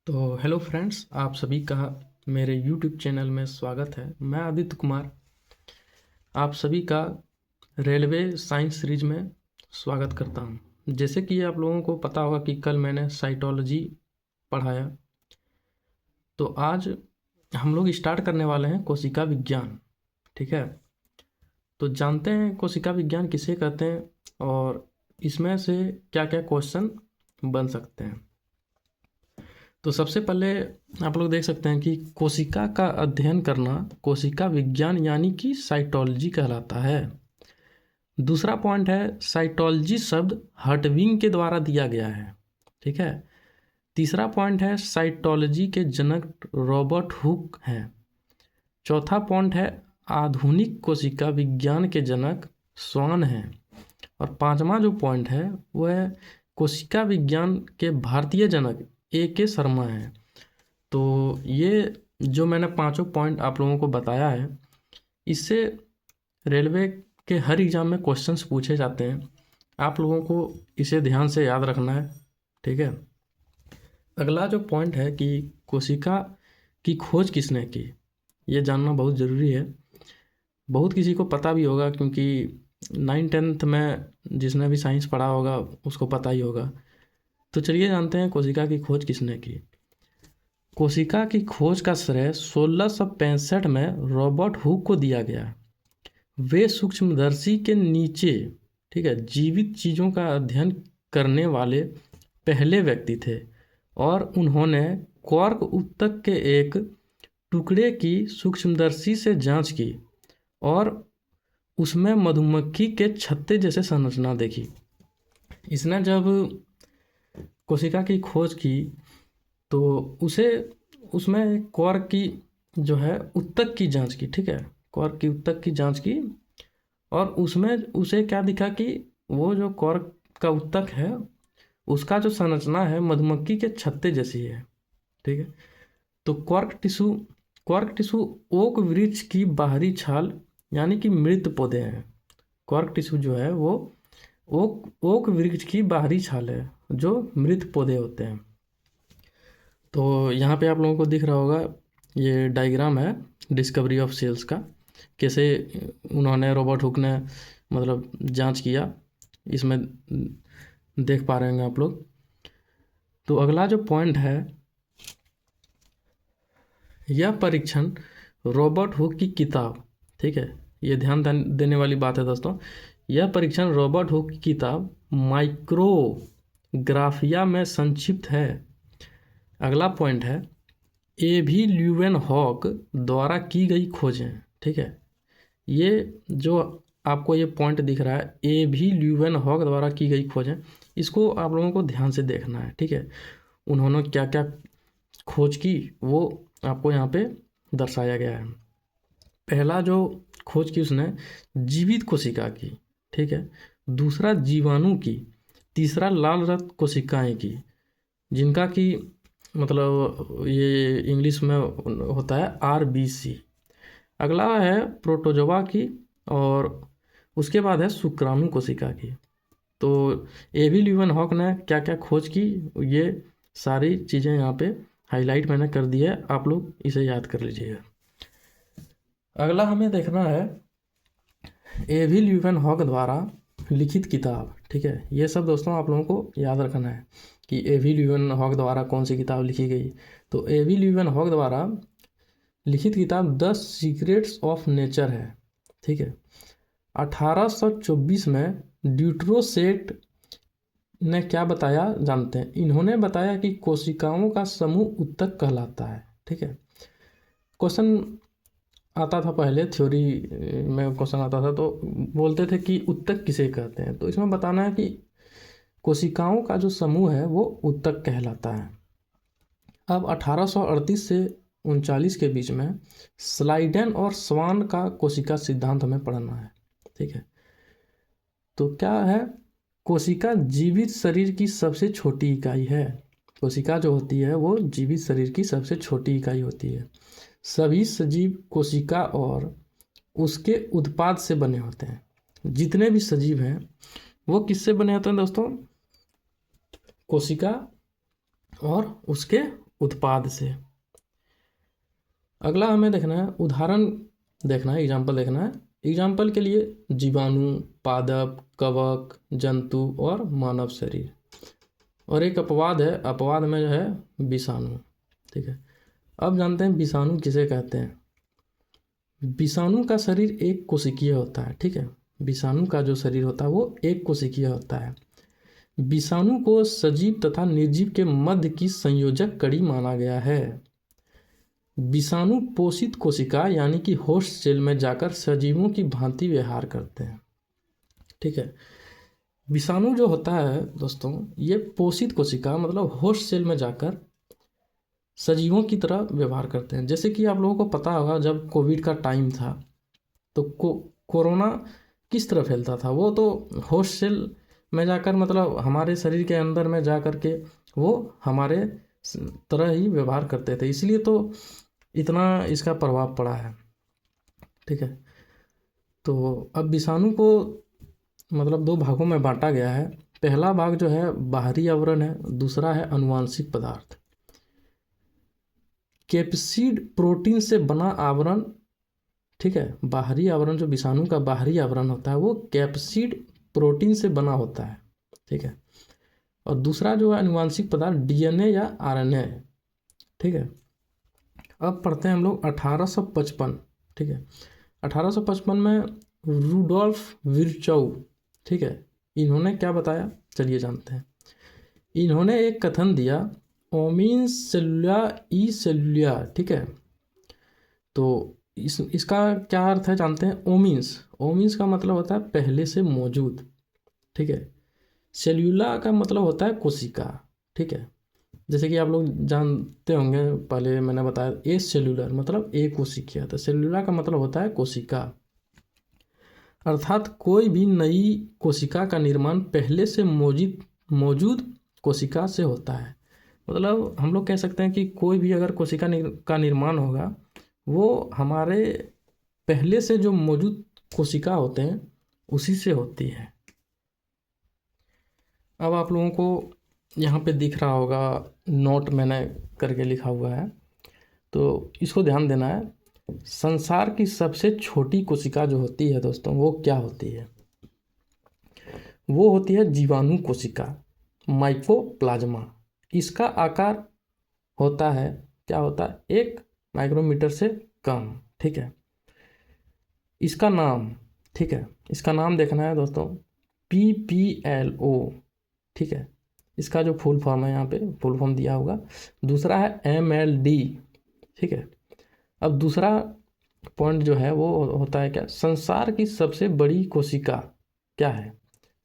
तो hello friends, आप सभी का मेरे यूट्यूब चैनल में स्वागत है। मैं आदित्य कुमार आप सभी का रेलवे साइंस सीरीज में स्वागत करता हूं। जैसे कि आप लोगों को पता होगा कि कल मैंने साइटोलॉजी पढ़ाया, तो आज हम लोग स्टार्ट करने वाले हैं कोशिका विज्ञान। ठीक है, तो जानते हैं कोशिका विज्ञान किसे कहते हैं और इसमें से क्या क्या क्वेश्चन बन सकते हैं। तो सबसे पहले आप लोग देख सकते हैं कि कोशिका का अध्ययन करना कोशिका विज्ञान यानी कि साइटोलॉजी कहलाता है। दूसरा पॉइंट है, साइटोलॉजी शब्द हर्टविंग के द्वारा दिया गया है। ठीक है। तीसरा पॉइंट है, साइटोलॉजी के जनक रॉबर्ट हुक हैं। चौथा पॉइंट है, आधुनिक कोशिका विज्ञान के जनक स्वान हैं। और पांचवा जो पॉइंट है वह है, कोशिका विज्ञान के भारतीय जनक A.K. शर्मा हैं। तो ये जो मैंने पांचों पॉइंट आप लोगों को बताया है, इससे रेलवे के हर एग्ज़ाम में क्वेश्चंस पूछे जाते हैं। आप लोगों को इसे ध्यान से याद रखना है। ठीक है। अगला जो पॉइंट है कि कोशिका की खोज किसने की, ये जानना बहुत ज़रूरी है। बहुत किसी को पता भी होगा, क्योंकि 9th-10th में जिसने भी साइंस पढ़ा होगा उसको पता ही होगा। तो चलिए जानते हैं कोशिका की खोज किसने की। कोशिका की खोज का श्रेय 1665 में रॉबर्ट हुक को दिया गया। वे सूक्ष्मदर्शी के नीचे, ठीक है, जीवित चीज़ों का अध्ययन करने वाले पहले व्यक्ति थे और उन्होंने कॉर्क ऊतक के एक टुकड़े की सूक्ष्मदर्शी से जांच की और उसमें मधुमक्खी के छत्ते जैसे संरचना देखी। इसने जब कोशिका की खोज की तो उसे उसमें कॉर्क की जो है ऊतक की जांच की। ठीक है, कॉर्क की ऊतक की जांच की और उसमें उसे क्या दिखा कि वो जो कॉर्क का ऊतक है उसका जो संरचना है मधुमक्खी के छत्ते जैसी है। ठीक है। तो कॉर्क टिश्यू ओक वृक्ष की बाहरी छाल यानी कि मृत पौधे हैं। कॉर्क टिश्यू जो है वो ओक वृक्ष की बाहरी छाल है जो मृत पौधे होते हैं। तो यहाँ पे आप लोगों को दिख रहा होगा, ये डायग्राम है डिस्कवरी ऑफ सेल्स का, कैसे उन्होंने रॉबर्ट हुक ने मतलब जांच किया, इसमें देख पा रहे होंगे आप लोग। तो अगला जो पॉइंट है, यह परीक्षण रॉबर्ट हुक की किताब, ठीक है, ये ध्यान देने वाली बात है दोस्तों, यह परीक्षण रॉबर्ट हुक की किताब माइक्रोग्राफिया में संक्षिप्त है। अगला पॉइंट है, A.V. ल्यूवेनहॉक द्वारा की गई खोजें। ठीक है, ये जो आपको ये पॉइंट दिख रहा है, A.V. ल्यूवेनहॉक द्वारा की गई खोजें, इसको आप लोगों को ध्यान से देखना है। ठीक है, उन्होंने क्या क्या खोज की वो आपको यहाँ पे दर्शाया गया है। पहला जो खोज की उसने जीवित कोशिका की, ठीक है, दूसरा जीवाणु की, तीसरा लाल रक्त कोशिकाएं की, जिनका कि मतलब ये इंग्लिश में होता है RBC। अगला है प्रोटोजोआ की और उसके बाद है शुक्राणु कोशिका की। तो A.V. ल्यूवेनहॉक ने क्या क्या खोज की, ये सारी चीज़ें यहाँ पे हाईलाइट मैंने कर दी है, आप लोग इसे याद कर लीजिएगा। अगला हमें देखना है A.V. ल्यूवेनहॉक द्वारा लिखित किताब। ठीक है, ये सब दोस्तों आप लोगों को याद रखना है कि A.V. ल्यूवेनहॉक द्वारा कौन सी किताब लिखी गई। तो A.V. ल्यूवेनहॉक द्वारा लिखित किताब द सीक्रेट्स ऑफ नेचर है। ठीक है, 1824 में ड्यूट्रोसेट ने क्या बताया जानते हैं। इन्होंने बताया कि कोशिकाओं का समूह ऊतक कहलाता है। ठीक है, क्वेश्चन आता था पहले, थ्योरी में क्वेश्चन आता था तो बोलते थे कि ऊतक किसे कहते हैं, तो इसमें बताना है कि कोशिकाओं का जो समूह है वो ऊतक कहलाता है। अब 1838 से 39 के बीच में स्लाइडेन और स्वान का कोशिका सिद्धांत हमें पढ़ना है। ठीक है, तो क्या है, कोशिका जीवित शरीर की सबसे छोटी इकाई है। कोशिका जो होती है वो जीवित शरीर की सबसे छोटी इकाई होती है। सभी सजीव कोशिका और उसके उत्पाद से बने होते हैं। जितने भी सजीव हैं वो किससे बने होते हैं दोस्तों, कोशिका और उसके उत्पाद से। अगला हमें देखना है उदाहरण देखना है, एग्जाम्पल देखना है। एग्जाम्पल के लिए जीवाणु, पादप, कवक, जंतु और मानव शरीर। और एक अपवाद है, अपवाद में जो है विषाणु। ठीक है, अब जानते हैं विषाणु किसे कहते हैं। विषाणु का शरीर एक कोशिकीय होता है। ठीक है, विषाणु का जो शरीर होता है वो एक कोशिकीय होता है। विषाणु को सजीव तथा निर्जीव के मध्य की संयोजक कड़ी माना गया है। विषाणु पोषित कोशिका यानी कि होस्ट सेल में जाकर सजीवों की भांति व्यवहार करते हैं। ठीक है, विषाणु जो होता है दोस्तों, ये पोषित कोशिका मतलब होस्ट सेल में जाकर सजीवों की तरह व्यवहार करते हैं। जैसे कि आप लोगों को पता होगा, जब कोविड का टाइम था तो कोरोना किस तरह फैलता था, वो तो होस्ट सेल में जाकर मतलब हमारे शरीर के अंदर में जा कर के वो हमारे तरह ही व्यवहार करते थे, इसलिए तो इतना इसका प्रभाव पड़ा है। ठीक है, तो अब विषाणु को मतलब 2 भागों में बांटा गया है। पहला भाग जो है बाहरी आवरण है, दूसरा है अनुवांशिक पदार्थ। कैप्सिड प्रोटीन से बना आवरण, ठीक है, बाहरी आवरण जो विषाणु का बाहरी आवरण होता है वो कैप्सिड प्रोटीन से बना होता है। ठीक है, और दूसरा जो है अनुवांशिक पदार्थ डीएनए या आरएनए। ठीक है, अब पढ़ते हैं हम लोग 1855। ठीक है, 1855 में रूडोल्फ विर्चोव, ठीक है, इन्होंने क्या बताया, चलिए जानते हैं। इन्होंने एक कथन दिया, ओमिन्स सेलुला ई सेलुला। ठीक है, तो इसका क्या अर्थ है जानते हैं। ओमिन्स का मतलब होता है पहले से मौजूद। ठीक है, सेल्यूला का मतलब होता है कोशिका। ठीक है, जैसे कि आप लोग जानते होंगे, पहले मैंने बताया ए सेल्यूलर मतलब एक कोशिकीय, तो सेल्यूला का मतलब होता है कोशिका। अर्थात कोई भी नई कोशिका का निर्माण पहले से मौजूद कोशिका से होता है। मतलब हम लोग कह सकते हैं कि कोई भी अगर कोशिका का निर्माण होगा वो हमारे पहले से जो मौजूद कोशिका होते हैं उसी से होती है। अब आप लोगों को यहाँ पे दिख रहा होगा, नोट मैंने करके लिखा हुआ है, तो इसको ध्यान देना है। संसार की सबसे छोटी कोशिका जो होती है दोस्तों, वो क्या होती है, वो होती है जीवाणु कोशिका, माइकोप्लाज्मा। इसका आकार होता है, क्या होता है, 1 माइक्रोमीटर से कम। ठीक है, इसका नाम, ठीक है, इसका नाम देखना है दोस्तों, PPLO। ठीक है, इसका जो फुल फॉर्म है यहाँ पे फुल फॉर्म दिया होगा। दूसरा है MLD। ठीक है, अब दूसरा पॉइंट जो है वो होता है क्या, संसार की सबसे बड़ी कोशिका क्या है।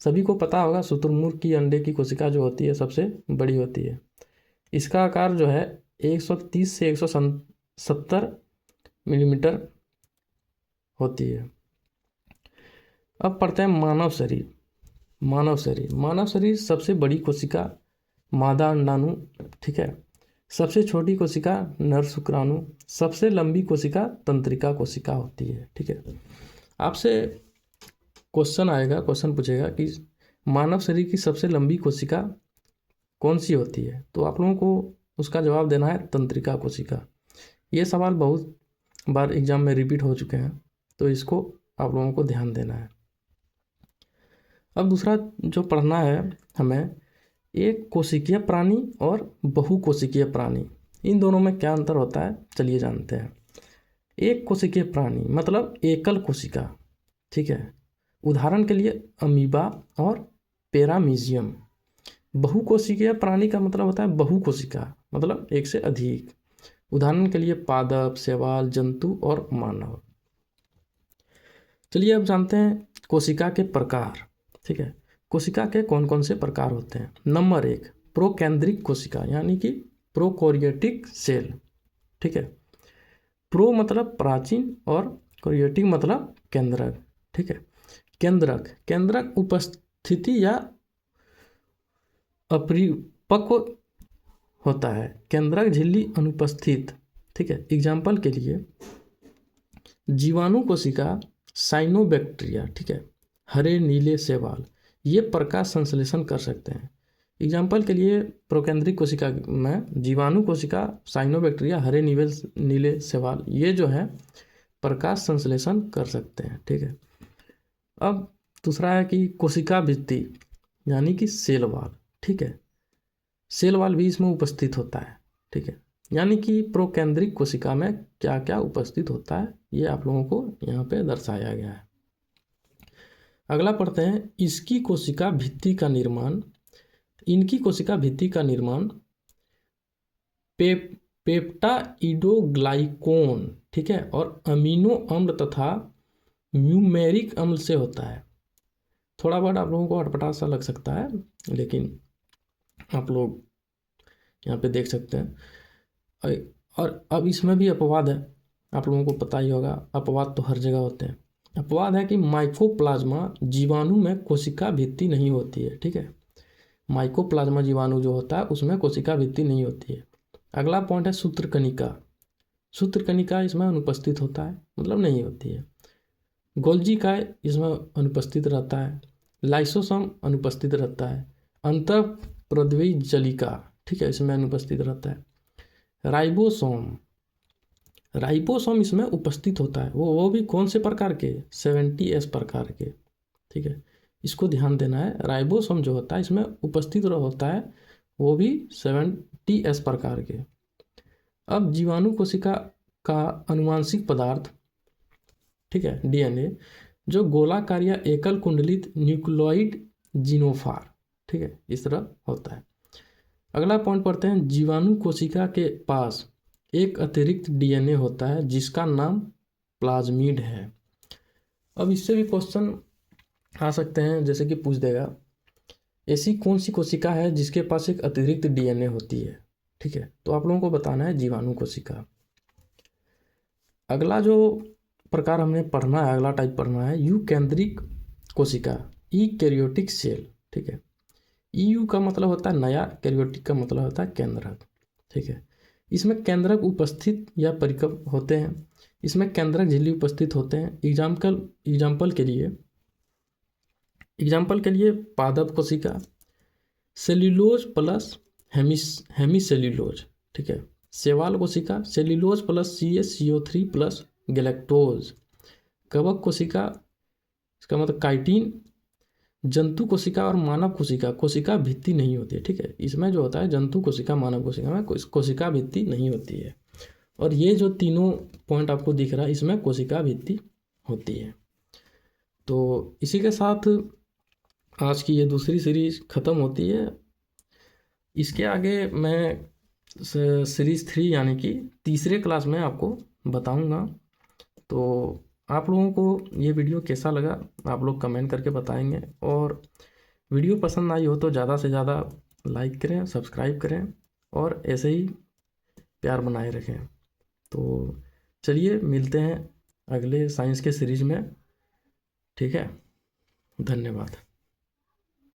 सभी को पता होगा शुतुरमुर्ग की अंडे की कोशिका जो होती है सबसे बड़ी होती है। इसका आकार जो है 130 से 170 मिलीमीटर होती है। अब पढ़ते हैं मानव शरीर। मानव शरीर सबसे बड़ी कोशिका मादा अंडाणु। ठीक है, सबसे छोटी कोशिका नर शुक्राणु, सबसे लंबी कोशिका तंत्रिका कोशिका होती है। ठीक है, आपसे क्वेश्चन आएगा, क्वेश्चन पूछेगा कि मानव शरीर की सबसे लंबी कोशिका कौन सी होती है, तो आप लोगों को उसका जवाब देना है तंत्रिका कोशिका। ये सवाल बहुत बार एग्जाम में रिपीट हो चुके हैं, तो इसको आप लोगों को ध्यान देना है। अब दूसरा जो पढ़ना है हमें, एक कोशिकीय प्राणी और बहुकोशिकीय प्राणी, इन दोनों में क्या अंतर होता है, चलिए जानते हैं। एक कोशिकीय प्राणी मतलब एकल कोशिका। ठीक है, उदाहरण के लिए अमीबा और पैरामीशियम। बहुकोशिकीय प्राणी का मतलब होता है बहुकोशिका मतलब एक से अधिक। उदाहरण के लिए पादप, शैवाल, जंतु और मानव। चलिए अब जानते हैं कोशिका के प्रकार। ठीक है, कोशिका के कौन कौन से प्रकार होते हैं। नंबर 1, प्रोकेंद्रिक कोशिका यानी कि प्रोकैरियोटिक सेल। ठीक है, प्रो मतलब प्राचीन और कैरियोटिक मतलब केंद्रक। ठीक है, केंद्रक उपस्थिति या अपरिपक्व होता है, केंद्रक झिल्ली अनुपस्थित। ठीक है, एग्जाम्पल के लिए जीवाणु कोशिका साइनोबैक्टीरिया। ठीक है, हरे नीले शैवाल, ये प्रकाश संश्लेषण कर सकते हैं। एग्जाम्पल के लिए प्रोकेंद्रिक कोशिका में जीवाणु कोशिका, साइनोबैक्टीरिया, हरे नीले शैवाल, ये जो है प्रकाश संश्लेषण कर सकते हैं। ठीक है। अब दूसरा है कि कोशिका भित्ति यानी कि सेल वॉल। ठीक है, सेल वॉल भी इसमें उपस्थित होता है। ठीक है, यानी कि प्रोकेंद्रिक कोशिका में क्या क्या उपस्थित होता है ये आप लोगों को यहाँ पे दर्शाया गया है। अगला पढ़ते हैं, इनकी कोशिका भित्ति का निर्माण पेप्टाइडोग्लाइकोन, ठीक है, और अमीनो अम्ल तथा म्यूमेरिक अम्ल से होता है। थोड़ा बहुत आप लोगों को अटपटा सा लग सकता है, लेकिन आप लोग यहाँ पे देख सकते हैं। और अब इसमें भी अपवाद है, आप लोगों को पता ही होगा, अपवाद तो हर जगह होते हैं। अपवाद है कि माइकोप्लाज्मा जीवाणु में कोशिका भित्ति नहीं होती है। ठीक है, माइकोप्लाज्मा जीवाणु जो होता है उसमें कोशिका भित्ति नहीं होती है। अगला पॉइंट है सूत्रकणिका। सूत्रकणिका इसमें अनुपस्थित होता है, मतलब नहीं होती है। गोल्जी काय इसमें अनुपस्थित रहता है। लाइसोसोम अनुपस्थित रहता है। अंतःप्रद्वी जलिका, ठीक है, इसमें अनुपस्थित रहता है। राइबोसोम इसमें उपस्थित होता है। वो भी कौन से प्रकार के? 70S प्रकार के। ठीक है, इसको ध्यान देना है। राइबोसोम जो होता है इसमें उपस्थित होता है, वो भी 70S प्रकार के। अब जीवाणु कोशिका का अनुवांशिक पदार्थ, ठीक है, DNA, जो गोलाकार या एकल कुंडलित न्यूक्लियोइड जीनोफार, ठीक है, इस तरह होता है। अगला पॉइंट पढ़ते हैं, जीवाणु कोशिका के पास एक अतिरिक्त DNA होता है जिसका नाम प्लाज्मिड है। अब इससे भी क्वेश्चन आ सकते हैं, जैसे कि पूछ देगा ऐसी कौन सी कोशिका है जिसके पास एक अतिरिक्त DNA होती है। ठीक है, तो आप लोगों को बताना है जीवाणु कोशिका। अगला जो प्रकार हमने पढ़ना है, अगला टाइप पढ़ना है यूकेंद्रिक कोशिका, ईकैरियोटिक सेल। ठीक है, EU का मतलब होता है नया, कैरियोटिक का मतलब होता है केंद्रक। ठीक है, इसमें केंद्रक उपस्थित या परिपक्व होते हैं। इसमें केंद्रक झिल्ली उपस्थित होते हैं। एग्जाम्पल के लिए पादप कोशिका, सेल्यूलोज प्लस हेमीसेल्यूलोज। ठीक है, शैवाल कोशिका, cellulose plus CaCO3 plus galactose. कवक कोशिका, इसका मतलब काइटिन। जंतु कोशिका और मानव कोशिका भित्ति नहीं होती है। ठीक है, इसमें जो होता है जंतु कोशिका, मानव कोशिका में कोशिका भित्ति नहीं होती है। और ये जो तीनों पॉइंट आपको दिख रहा है इसमें कोशिका भित्ति होती है। तो इसी के साथ आज की ये दूसरी सीरीज ख़त्म होती है। इसके आगे मैं सीरीज 3 यानी कि तीसरे क्लास में आपको बताऊंगा। तो आप लोगों को ये वीडियो कैसा लगा आप लोग कमेंट करके बताएंगे, और वीडियो पसंद आई हो तो ज़्यादा से ज़्यादा लाइक करें, सब्सक्राइब करें, और ऐसे ही प्यार बनाए रखें। तो चलिए मिलते हैं अगले साइंस के सीरीज में। ठीक है, धन्यवाद।